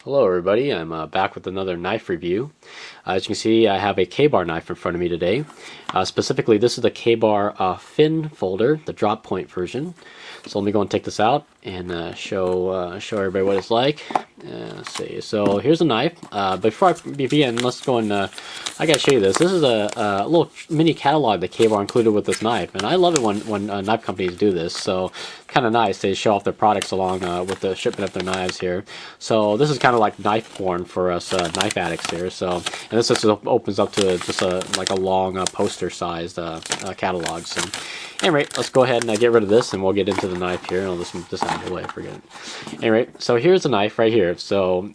Hello everybody, I'm back with another knife review. As you can see, I have a Ka-Barr knife in front of me today. Specifically, this is the Ka-Barr Fin Folder, the drop point version. So let me go and take this out and show everybody what it's like. Let's see. So here's a knife. Before I begin, let's go and I gotta show you this. This is a little mini catalog that Ka-Barr included with this knife, and I love it when knife companies do this. So kind of nice. They show off their products along with the shipment of their knives here. So this is kind of like knife porn for us knife addicts here. So, and this just opens up to just like a long poster-sized catalog. So, anyway, let's go ahead and get rid of this, and we'll get into the knife here. I'll just move this out of the way. Forget it. Anyway, so here's the knife right here. So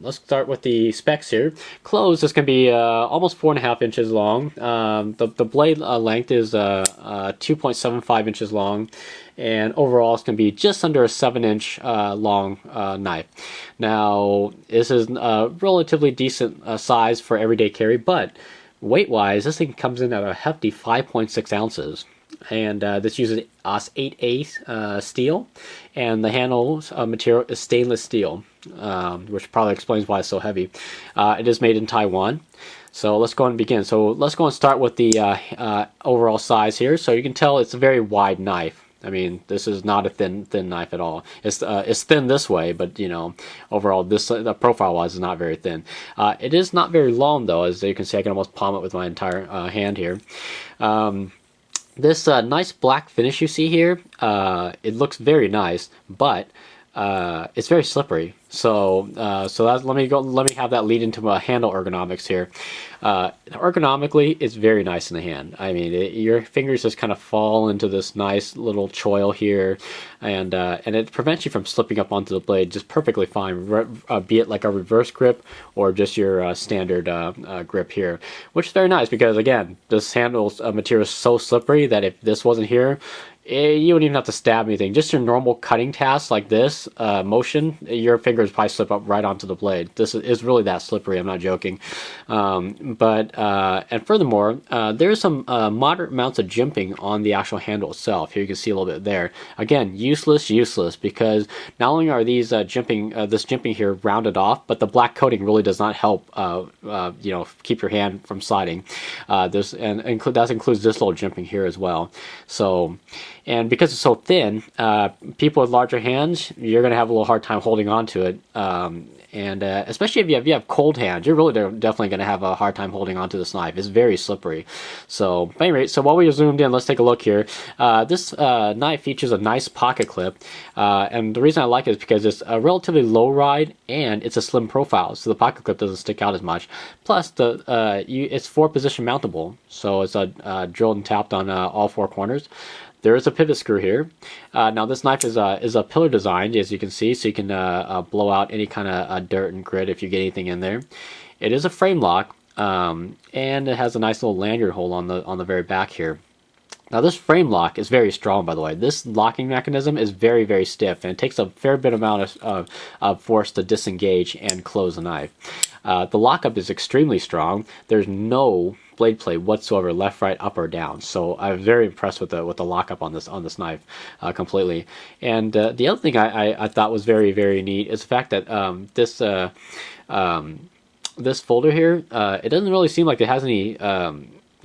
let's start with the specs here. Closed, this can be almost 4.5 inches long. The blade length is 2.75 inches long. And overall it's going to be just under a 7-inch long knife. Now this is a relatively decent size for everyday carry, but weight wise this thing comes in at a hefty 5.6 ounces. And this uses OS 8A steel, and the handle material is stainless steel, which probably explains why it's so heavy. It is made in Taiwan. So let's go and begin. So let's go and start with the overall size here. So you can tell it's a very wide knife. I mean, this is not a thin knife at all. It's thin this way, but you know, overall, this the profile-wise is not very thin. It is not very long though, as you can see. I can almost palm it with my entire hand here. This nice black finish you see here, it looks very nice, but it's very slippery. So let me have that lead into my handle ergonomics here. Ergonomically, it's very nice in the hand. I mean, your fingers just kind of fall into this nice little choil here, and it prevents you from slipping up onto the blade just perfectly fine, be it like a reverse grip or just your standard grip here, which is very nice because again, this handle material is so slippery that if this wasn't here, you wouldn't even have to stab anything. Just your normal cutting tasks like this motion, your fingers probably slip up right onto the blade. This is really that slippery. I'm not joking. And furthermore, there's some moderate amounts of jimping on the actual handle itself. Here you can see a little bit there. Again, useless, because not only are these this jimping here rounded off, but the black coating really does not help you know, keep your hand from sliding. That includes this little jimping here as well. So. And because it's so thin, people with larger hands, you're going to have a little hard time holding on to it. Especially if you have cold hands, you're really definitely going to have a hard time holding on to this knife. It's very slippery. So, at any rate, so while we're zoomed in, let's take a look here. This knife features a nice pocket clip. And the reason I like it is because it's a relatively low ride and it's a slim profile. So the pocket clip doesn't stick out as much. Plus, it's 4-position mountable. So it's drilled and tapped on all 4 corners. There is a pivot screw here. Now this knife is a pillar designed, as you can see, so you can blow out any kind of dirt and grit if you get anything in there. It is a frame lock, and it has a nice little lanyard hole on the very back here. Now this frame lock is very strong, by the way. This locking mechanism is very, very stiff, and it takes a fair bit amount of force to disengage and close the knife. The lockup is extremely strong. There's no blade play whatsoever, left, right, up, or down. So I'm very impressed with the lockup on this knife completely. And the other thing I thought was very, very neat is the fact that this folder here, it doesn't really seem like it has any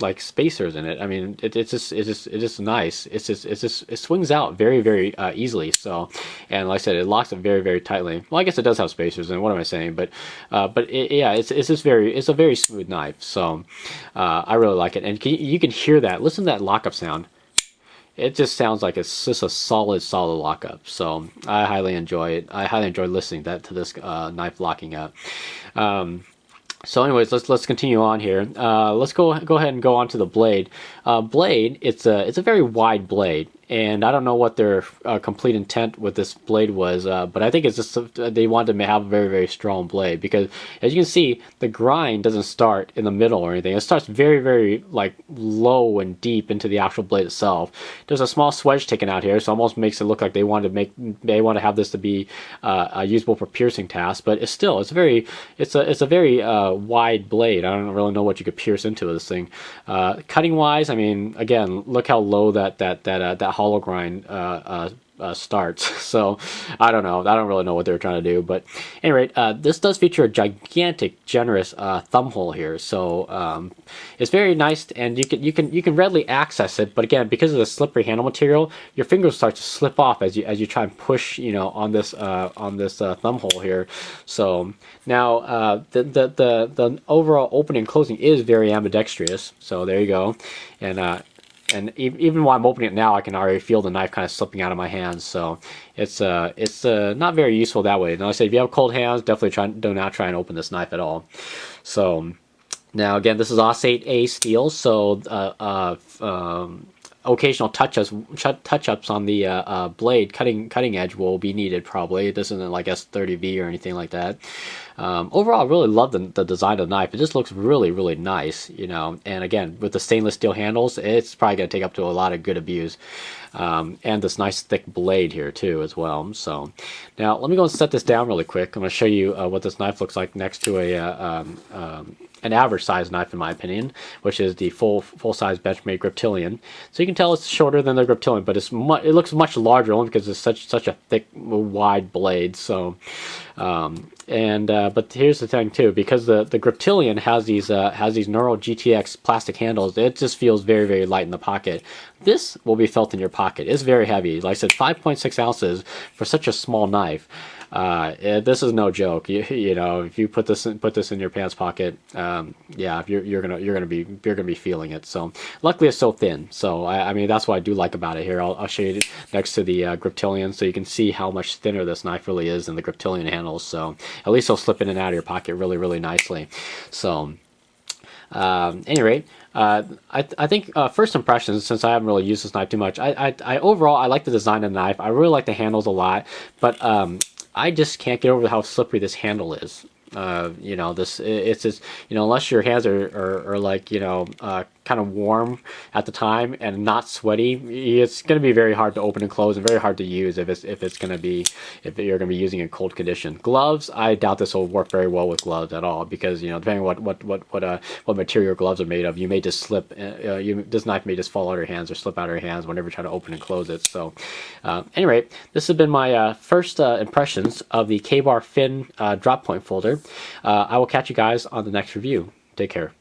like spacers in it. I mean, it's just nice. It swings out very, very easily. So, and like I said, it locks it very, very tightly. Well, I guess it does have spacers. And what am I saying? But yeah, it's a very smooth knife. So, I really like it. And you can hear that. Listen to that lockup sound. It just sounds like it's just a solid lockup. So I highly enjoy it. I highly enjoy listening to this knife locking up. So anyways, let's continue on here. Let's go ahead and go on to the blade. Blade, it's a very wide blade, and I don't know what their complete intent with this blade was, but I think it's just they wanted to have a very, very strong blade because, as you can see, the grind doesn't start in the middle or anything. It starts very, very like low and deep into the actual blade itself. There's a small swedge taken out here, so it almost makes it look like they want to have this to be usable for piercing tasks, but it's a very wide blade. I don't really know what you could pierce into this thing. Cutting wise, I mean, again, look how low that hollow grind starts. So I don't know. I don't really know what they're trying to do. But at any rate, this does feature a gigantic, generous thumb hole here. So it's very nice, and you can readily access it. But again, because of the slippery handle material, your fingers start to slip off as you try and push, on this thumb hole here. So now the overall opening and closing is very ambidextrous. So there you go, and even while I'm opening it now, I can already feel the knife kind of slipping out of my hands. So it's not very useful that way. Now, I say if you have cold hands, definitely do not try and open this knife at all. So now again, this is Osate A steel, so occasional touch-ups on the blade, cutting edge will be needed probably. This isn't like S30V or anything like that. Overall, I really love the design of the knife. It just looks really, really nice, And again, with the stainless steel handles, it's probably going to take up to a lot of good abuse. And this nice thick blade here too as well. So now let me go and set this down really quick. I'm going to show you what this knife looks like next to an average size knife in my opinion, which is the full size Benchmade Griptilian. So you can tell it's shorter than the Griptilian, but it looks much larger only because it's such a thick, wide blade. So but here's the thing too, because the Griptilian has these Neuro GTX plastic handles, it just feels very, very light in the pocket. This will be felt in your pocket. It's very heavy. Like I said, 5.6 ounces for such a small knife. This is no joke. If you put this in your pants pocket, yeah, you're gonna be feeling it. So luckily it's so thin. So I mean that's what I do like about it here. I'll show you next to the Griptilian, so you can see how much thinner this knife really is than the Griptilian handles. So at least it'll slip in and out of your pocket really, really nicely. So any rate, I think first impressions, since I haven't really used this knife too much, I overall I like the design of the knife. I really like the handles a lot, but I just can't get over how slippery this handle is. It's just, unless your hands are like, kind of warm at the time and not sweaty, it's going to be very hard to open and close and very hard to use if you're going to be using it in cold condition. Gloves, I doubt this will work very well with gloves at all, because depending on what material gloves are made of, you may just slip. This knife may just fall out of your hands or slip out of your hands whenever you try to open and close it. So, anyway, this has been my first impressions of the Ka-Barr Fin drop point folder. I will catch you guys on the next review. Take care.